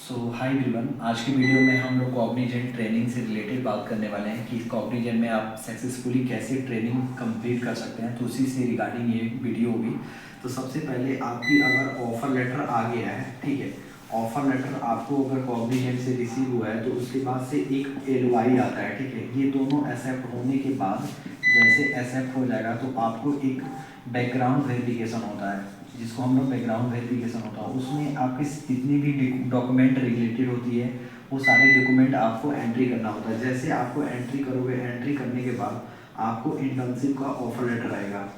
Hi everyone, आज की video में हम लोग कॉग्निजेंट ट्रेनिंग से रिलेटेड बात करने वाले हैं कि कॉग्निजेंट में आप सक्सेसफुली कैसे ट्रेनिंग कंप्लीट कर सकते हैं। तो उसी से रिगार्डिंग ये वीडियो होगी। तो सबसे पहले आपकी अगर ऑफ़र लेटर आ गया है, ठीक है, ऑफ़र लेटर आपको अगर कॉग्निजेंट से रिसीव हुआ है तो उसके बाद से एक एलओआई आता है, ठीक है। ये दोनों एक्सेप्ट होने के बाद जैसे एक्सेप्ट हो जाएगा तो आपको एक बैकग्राउंड वेरिफिकेशन होता है, जिसको हम लोग बैकग्राउंड वेरिफिकेशन होता है। उसमें आपकी जितनी भी डॉक्यूमेंट रिलेटेड होती है वो सारे डॉक्यूमेंट आपको एंट्री करना होता है। जैसे आपको एंट्री करोगे, एंट्री करने के बाद आपको इंटर्नशिप का ऑफर लेटर आएगा।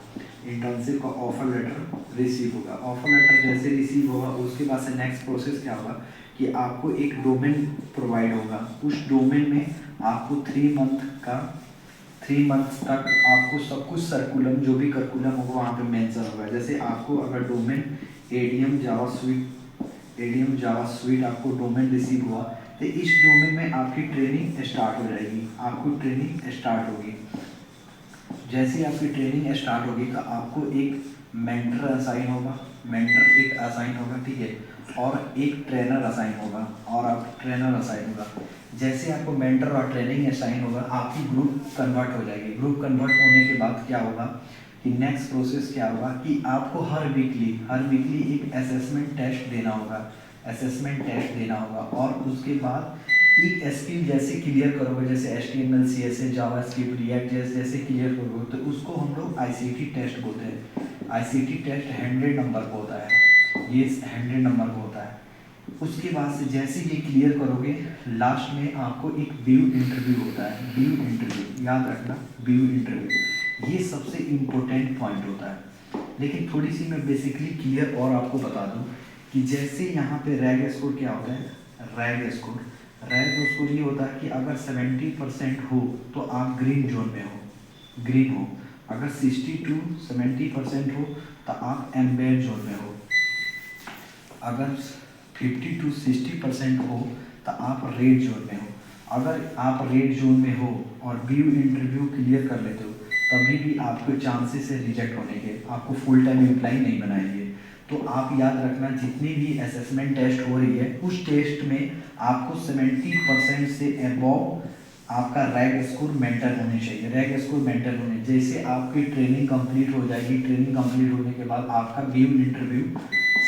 इंटर्नशिप का ऑफर लेटर रिसीव होगा। ऑफर लेटर जैसे रिसीव होगा उसके बाद से नेक्स्ट प्रोसेस क्या होगा कि आपको एक डोमेन प्रोवाइड होगा। उस डोमेन में आपको 3 मंथ्स तक आपको सब कुछ सर्कुलम, जो भी करिकुलम होगा वहाँ पे मेंशन होगा। जैसे आपको अगर डोमेन एडीएम जावा स्वीट आपको डोमेन रिसीव हुआ तो इस डोमेन में आपकी ट्रेनिंग स्टार्ट हो जाएगी। आपको ट्रेनिंग स्टार्ट होगी। जैसे ही आपकी ट्रेनिंग स्टार्ट होगी तो आपको एक मेंटर असाइन होगा, ठीक है, और एक ट्रेनर असाइन होगा और आप ट्रेनर असाइन होगा। जैसे आपको मेंटर और ट्रेनिंग असाइन होगा आपकी ग्रुप कन्वर्ट हो जाएगी। ग्रुप कन्वर्ट होने के बाद क्या होगा कि नेक्स्ट प्रोसेस क्या होगा कि आपको हर वीकली एक असेसमेंट टेस्ट देना होगा और उसके बाद एक स्किल जैसे क्लियर करोगे, जैसे HTML CSS जावास्क्रिप्ट रिएक्ट जैसे क्लियर करोगे तो उसको हम लोग ICT टेस्ट बोलते हैं। ICT टेस्ट 100 नंबर को होता है, ये 100 नंबर को होता है। उसके बाद से जैसे ये क्लियर करोगे लास्ट में आपको एक व्यू इंटरव्यू होता है। व्यू इंटरव्यू याद रखना, व्यू इंटरव्यू ये सबसे इम्पोर्टेंट पॉइंट होता है। लेकिन थोड़ी सी मैं बेसिकली क्लियर और आपको बता दूं कि जैसे यहाँ पे रैग स्कोर क्या होता है। रैग स्कोर ये होता है कि अगर 70% हो तो आप ग्रीन जोन में हो, अगर 60 to 70% हो तो आप एम्बेड जोन में हो, अगर 50 to 60% हो तो आप रेड जोन में हो। अगर आप रेड जोन में हो और व्यू इंटरव्यू क्लियर कर लेते हो तभी भी आपके चांसेस है रिजेक्ट होने के, आपको फुल टाइम एम्प्लॉय नहीं बनाएंगे। तो आप याद रखना जितनी भी असेसमेंट टेस्ट हो रही है उस टेस्ट में आपको 70% से अबव आपका रैग स्कोर मेंटेन होने चाहिए। रैग स्कोर मेंटेन होने जैसे आपकी ट्रेनिंग कंप्लीट हो जाएगी। ट्रेनिंग कंप्लीट होने के बाद आपका व्यू इंटरव्यू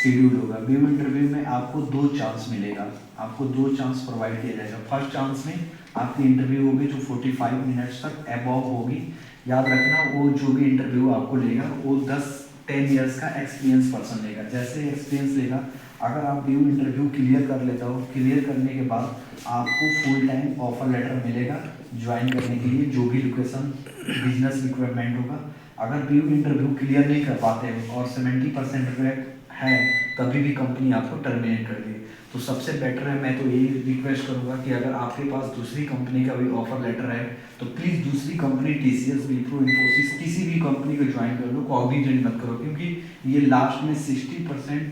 शेड्यूल होगा। व्यू इंटरव्यू में आपको 2 चांस मिलेगा, आपको 2 चांस प्रोवाइड किया जाएगा। फर्स्ट चांस में आपकी इंटरव्यू होगी जो 45 मिनट्स तक अबव होगी। याद रखना वो जो भी इंटरव्यू आपको लेगा वो 10 ईयर्स का एक्सपीरियंस पर्सन लेगा। जैसे एक्सपीरियंस लेगा, अगर आप व्यू इंटरव्यू क्लियर कर लेता हो, क्लियर करने के बाद आपको फुल टाइम ऑफर लेटर मिलेगा ज्वाइन करने के लिए, जो भी लोकेशन बिजनेस रिक्वायरमेंट होगा। अगर व्यू इंटरव्यू क्लियर नहीं कर पाते हो और 70% है तभी भी कंपनी आपको टर्मिनेट कर दी। तो सबसे बेटर है, मैं तो यही रिक्वेस्ट करूंगा कि अगर आपके पास दूसरी कंपनी का भी ऑफर लेटर है तो प्लीज़ दूसरी कंपनी TCS, विप्रो, इन्फोसिस किसी भी कंपनी को ज्वाइन कर लो, कॉग्निजेंट मत करो, क्योंकि ये लास्ट में 60%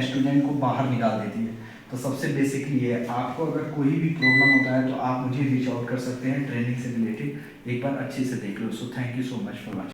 स्टूडेंट को बाहर निकाल देती है। तो सबसे बेसिकली ये आपको अगर कोई भी प्रॉब्लम होता है तो आप मुझे रीच आउट कर सकते हैं ट्रेनिंग से रिलेटेड। एक बार अच्छे से देख लो। So thank you so much for watching.